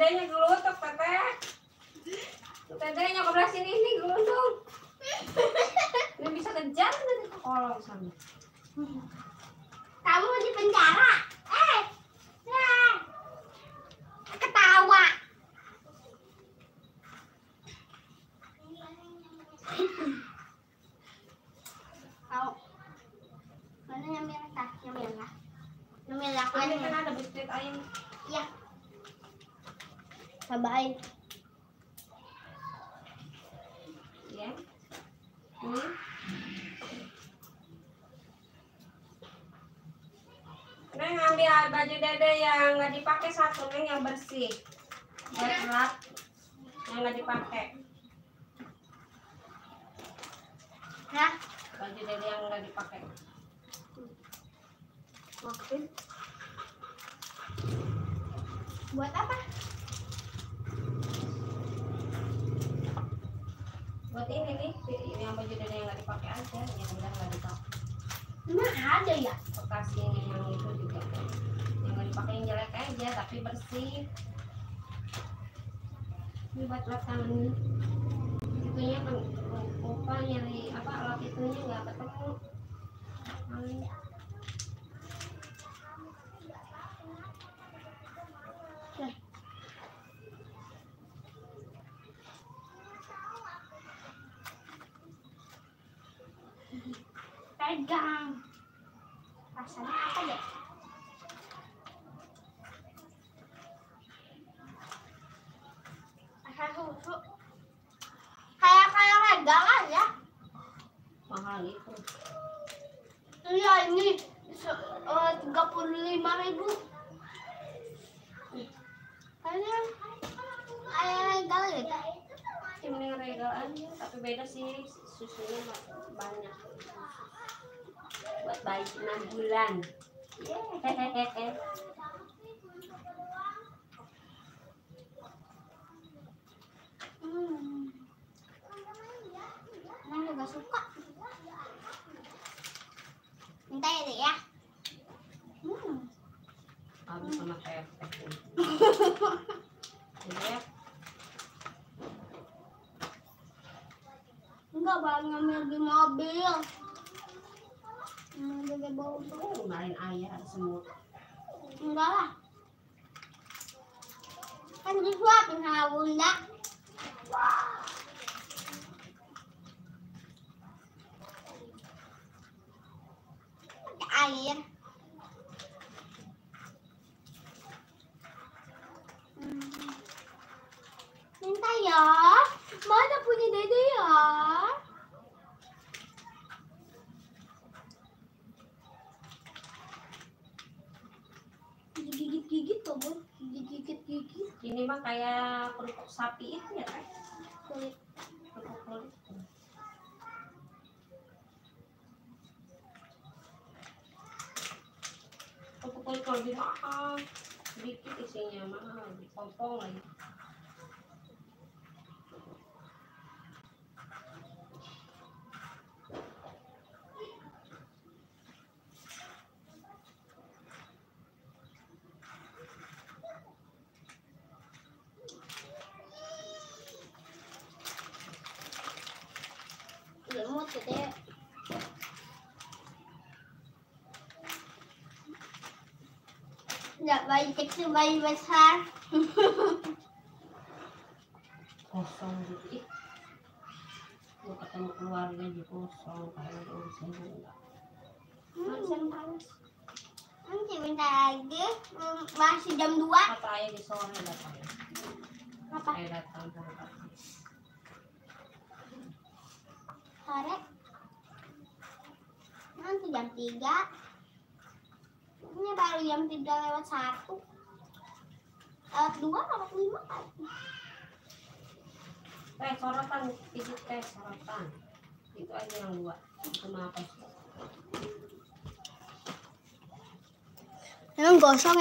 Dedenya gelutuk, Teteh. Dedenya ke belah sini nih gelundung. Ini bisa kejar nanti ke kolong sana. Kamu di penjara. Nah. Ketawa. Mau. Mana yang merah? Yang merah. Yang merah. Ini kan ada biskuit ayam. Iya. Cobain. Ya. Ini. Neng ambil baju Dede yang nggak dipakai satu, Neng yang bersih. Berat. Yang nggak dipakai. Hah? Baju Dede yang nggak dipakai. Oke. Buat apa? Buat ini nih, yang baju Dede yang nggak dipakai aja, yang udah nggak dipakai. Emang ada ya? Bekas ini yang itu juga kan. Yang nggak dipakai yang jelek aja, tapi bersih. Ini buat alat tangan ini. Itunya kan lupa nyari apa alat itunya nggak ketemu. Pegang. Rasanya apa ya? Rasa susu. Kayak regalan ya? Mahal gitu. Iya ini 35.000. Kayaknya regal ya. Ini regal aja, tapi beda sih susunya banyak. Buat bayi 6 bulan. Hehehe. Neng juga suka. Minta ya deh ya. Habis sama teh. Ya. Enggak bang, ngambil di mobil. Mobil bawa. Kemarin ayah ada semut. Enggak lah. Kan disuapin sama bunda. Ada air. Minta ya. Mana punya Dede ya? Gigit-gigit tuh, Bu. Gigit-gigit. Ini mah kayak kerupuk sapi itu ya, Teh. Kulit. Kerupuk kulit. Kerupuk kulit lebih mahal. Sedikit isinya mahal, dipotong lagi. Lemut gitu ya. Enggak bayi kecil, bayi besar. Kosong gitu. Ih. Mau ketemu keluarga aja kosong, kayak urusan enggak. Nanti bentar lagi masih jam 2. Kata ayah di sore datang. Apa? Saya datang sore pagi. Sore. Nanti jam 3. Ini baru jam 3:01. Lewat 2, lewat 5 kan? Teh sorotan, pijit teh sorotan. Itu aja yang 2. Cuma apa? Emang gosong ya?